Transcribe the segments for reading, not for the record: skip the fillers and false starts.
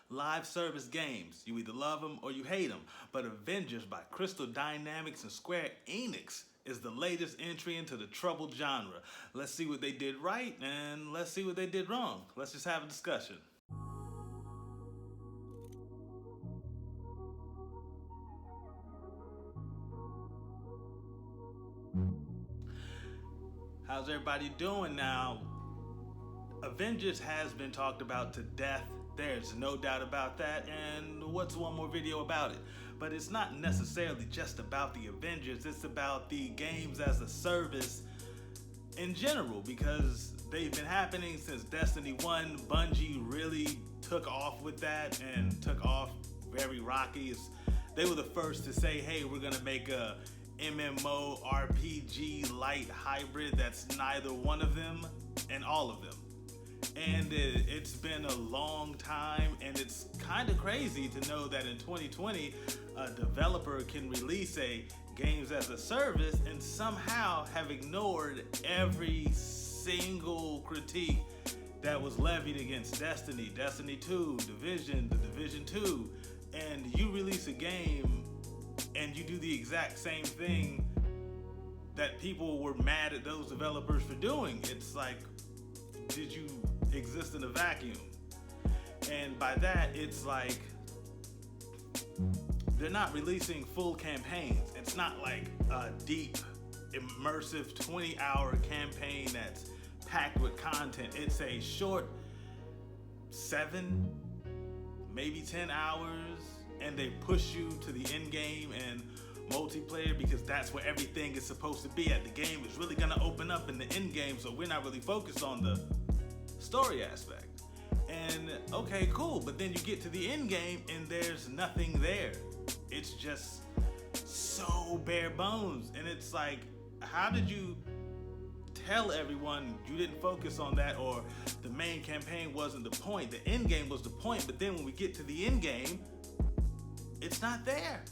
Live service games. You either love them or you hate them. But Avengers by Crystal Dynamics and Square Enix is the latest entry into the troubled genre. Let's see what they did right and let's see what they did wrong. Let's just have a discussion. How's everybody doing now? Avengers has been talked about to death. There's no doubt about that. And what's one more video about it? But it's not necessarily just about the Avengers. It's about the games as a service in general, because they've been happening since Destiny 1. Bungie really took off with that and took off very rocky. They were the first to say, hey, we're going to make a MMO RPG light hybrid that's neither one of them and all of them. And it's been a long time, and it's kind of crazy to know that in 2020 a developer can release a games as a service and somehow have ignored every single critique that was levied against Destiny, Destiny 2, Division, the Division 2, and you release a game and you do the exact same thing that people were mad at those developers for doing. It's like, did you exist in a vacuum? And by that, it's like they're not releasing full campaigns. It's not like a deep, immersive 20-hour campaign that's packed with content. It's a short 7, maybe 10 hours, and they push you to the end game and multiplayer because that's where everything is supposed to be at. The game is really gonna open up in the end game, so we're not really focused on the story aspect. And okay, cool, but then you get to the end game and there's nothing there. It's just so bare bones, and it's like, how did you tell everyone you didn't focus on that, or the main campaign wasn't the point, the end game was the point, but then when we get to the end game, it's not there.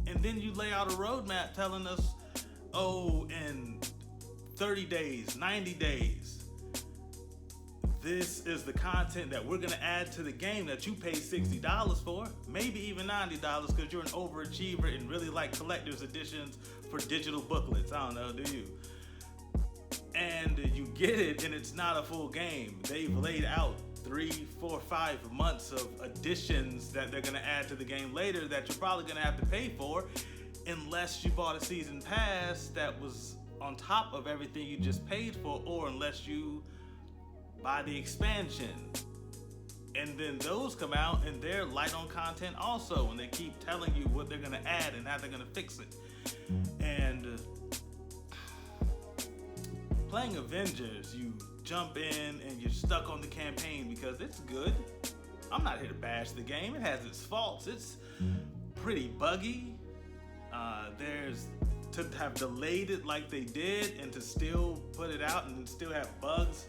And then you lay out a roadmap telling us, oh, in 30 days, 90 days, this is the content that we're gonna add to the game that you paid $60 for, maybe even $90 because you're an overachiever and really like collector's editions for digital booklets. I don't know, do you? And you get it and it's not a full game. They've laid out 3, 4, 5 months of additions that they're gonna add to the game later that you're probably gonna have to pay for, unless you bought a season pass that was on top of everything you just paid for, or unless you buy the expansion. And then those come out and they're light on content also, and they keep telling you what they're gonna add and how they're gonna fix it. And playing Avengers, you jump in and you're stuck on the campaign because it's good. I'm not here to bash the game. It has its faults. It's pretty buggy. There's to have delayed it like they did and to still put it out and still have bugs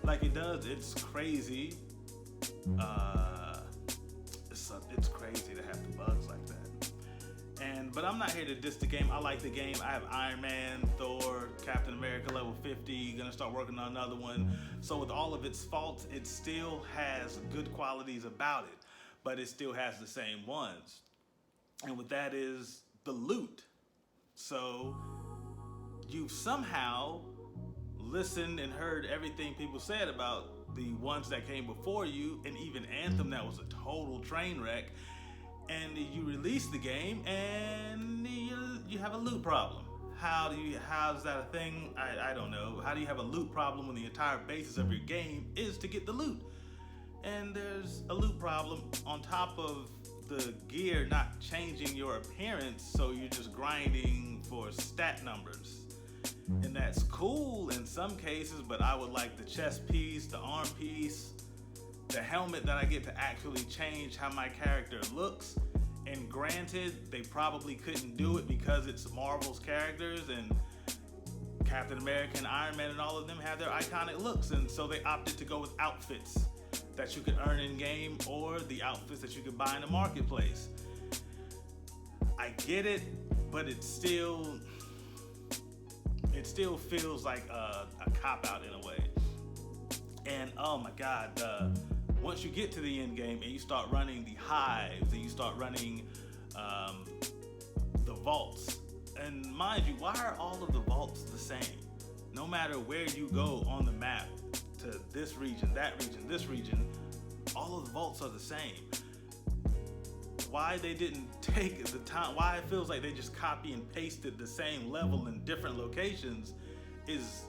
like it does, it's crazy. It's crazy to have the bugs like that. But I'm not here to diss the game. I like the game. I have Iron Man, Thor, Captain America level 50. Gonna start working on another one. So with all of its faults, it still has good qualities about it, but it still has the same ones. And what that is the loot. So you've somehow listened and heard everything people said about the ones that came before you, and even Anthem, that was a total train wreck, and you release the game and you have a loot problem. How's that a thing? I don't know. How do you have a loot problem when the entire basis of your game is to get the loot? And there's a loot problem on top of the gear not changing your appearance, so you're just grinding for stat numbers. And that's cool in some cases, but I would like the chest piece, the arm piece, the helmet that I get to actually change how my character looks. And granted, they probably couldn't do it because it's Marvel's characters, and Captain America and Iron Man and all of them have their iconic looks, and so they opted to go with outfits that you could earn in game or the outfits that you could buy in the marketplace. I get it, but it still feels like a cop-out in a way. And oh my God, once you get to the end game and you start running the hives and you start running the vaults, and mind you, why are all of the vaults the same? No matter where you go on the map, to this region, that region, this region, all of the vaults are the same. Why they didn't take the time, why it feels like they just copy and pasted the same level in different locations is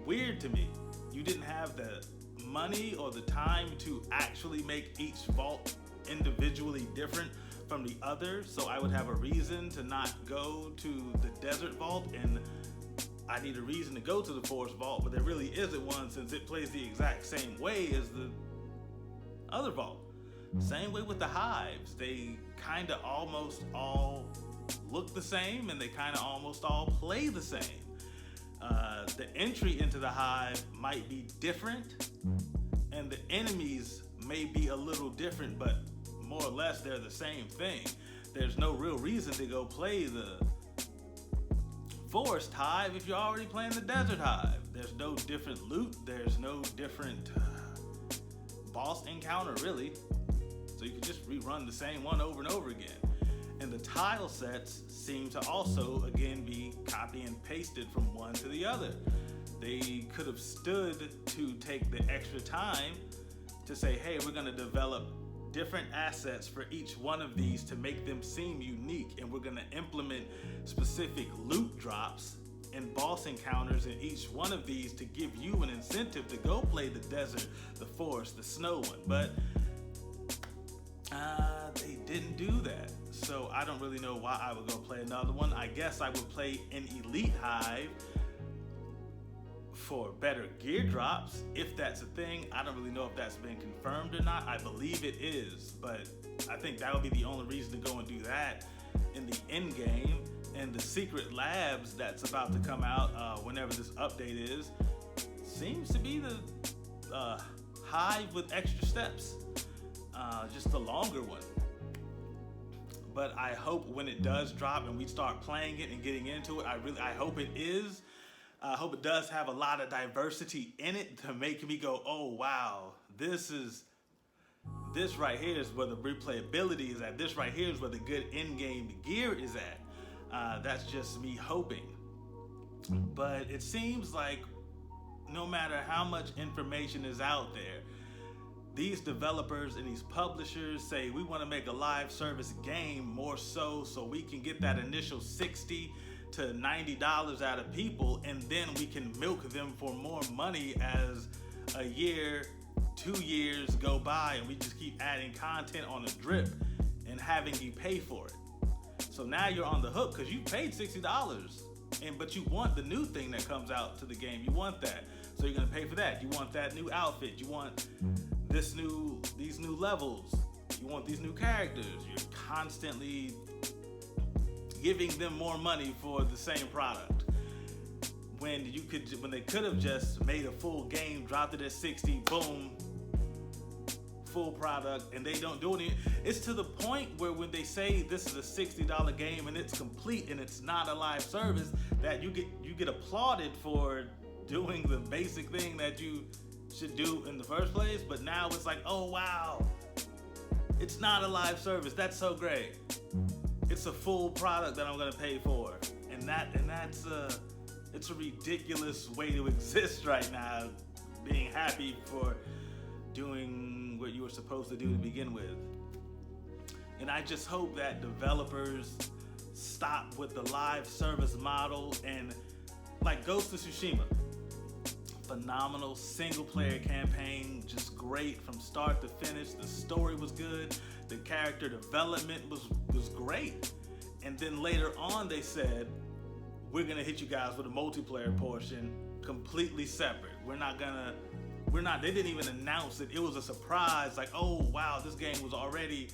weird to me. You didn't have the money or the time to actually make each vault individually different from the other, so I would have a reason to not go to the desert vault, and I need a reason to go to the forest vault, but there really isn't one since it plays the exact same way as the other vault. Same way with the hives. They kind of almost all look the same, and they kind of almost all play the same. The entry into the hive might be different, and the enemies may be a little different, but more or less they're the same thing. There's no real reason to go play the forest hive if you're already playing the desert hive. There's no different loot, there's no different boss encounter really, so you can just rerun the same one over and over again. And the tile sets seem to also again be copy and pasted from one to the other. They could have stood to take the extra time to say, hey, we're going to develop different assets for each one of these to make them seem unique, and we're going to implement specific loot drops and boss encounters in each one of these to give you an incentive to go play the desert, the forest, the snow one. But they didn't do that, so I don't really know why I would go play another one. I guess I would play an elite hive for better gear drops, if that's a thing. I don't really know if that's been confirmed or not. I believe it is, but I think that would be the only reason to go and do that in the end game. And the secret labs that's about to come out whenever this update is, seems to be the hive with extra steps, just a longer one. But I hope when it does drop and we start playing it and getting into it, I hope it is. I hope it does have a lot of diversity in it to make me go, oh wow, this right here is where the replayability is at. This right here is where the good in-game gear is at. That's just me hoping. But it seems like no matter how much information is out there, these developers and these publishers say we want to make a live service game more so we can get that initial $60 to $90 out of people, and then we can milk them for more money as a year, 2 years go by, and we just keep adding content on a drip and having you pay for it. So now you're on the hook because you paid $60, but you want the new thing that comes out to the game. You want that, so you're gonna pay for that. You want that new outfit. You want these new levels. You want these new characters. You're constantly giving them more money for the same product. When they could have just made a full game, dropped it at 60, boom, full product, and they don't do it. It's to the point where when they say this is a $60 game and it's complete and it's not a live service, that you get applauded for doing the basic thing that you should do in the first place. But now it's like, oh wow, it's not a live service. That's so great. It's a full product that I'm gonna pay for, and it's a ridiculous way to exist right now, being happy for doing what you were supposed to do to begin with. And I just hope that developers stop with the live service model, and like Ghost of Tsushima, phenomenal single player campaign, just great from start to finish. The story was good, the character development was great, and then later on they said, we're gonna hit you guys with a multiplayer portion completely separate. They didn't even announce it. It was a surprise, like, oh wow, this game was already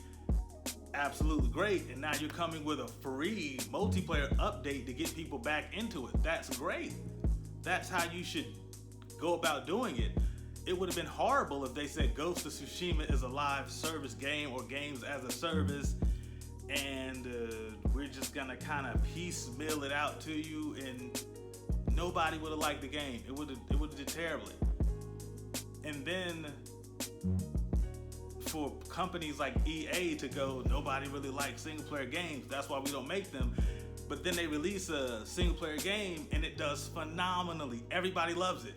absolutely great, and now you're coming with a free multiplayer update to get people back into it. That's great. That's how you should go about doing it. It would have been horrible if they said Ghost of Tsushima is a live service game or games as a service, and we're just gonna kind of piecemeal it out to you, and nobody would have liked the game. It would have did terribly. And then for companies like EA to go, nobody really likes single player games, that's why we don't make them. But then they release a single player game and it does phenomenally. Everybody loves it.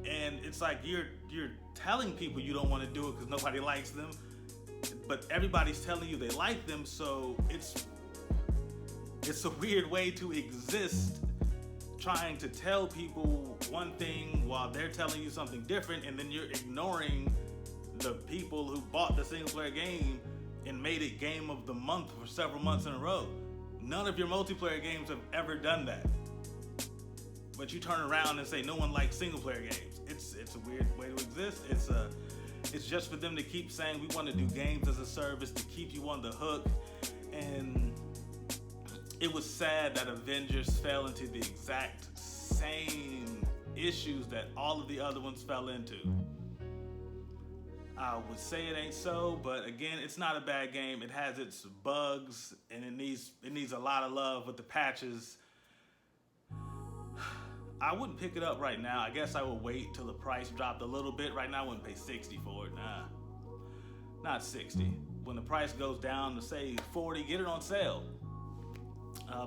And it's like you're telling people you don't want to do it because nobody likes them, but everybody's telling you they like them. So it's a weird way to exist, trying to tell people one thing while they're telling you something different, and then you're ignoring the people who bought the single player game and made it game of the month for several months in a row. None of your multiplayer games have ever done that. But you turn around and say no one likes single player games. It's a weird way to exist. It's just for them to keep saying we want to do games as a service to keep you on the hook. And it was sad that Avengers fell into the exact same issues that all of the other ones fell into. I would say it ain't so, but again, it's not a bad game. It has its bugs, and it needs a lot of love with the patches. I wouldn't pick it up right now. I guess I would wait till the price dropped a little bit. Right now, I wouldn't pay $60 for it. Nah, not $60. When the price goes down to say $40, get it on sale.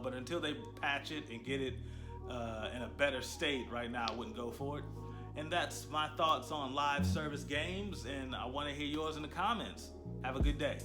But until they patch it and get it in a better state, right now I wouldn't go for it. And that's my thoughts on live service games, and I want to hear yours in the comments. Have a good day.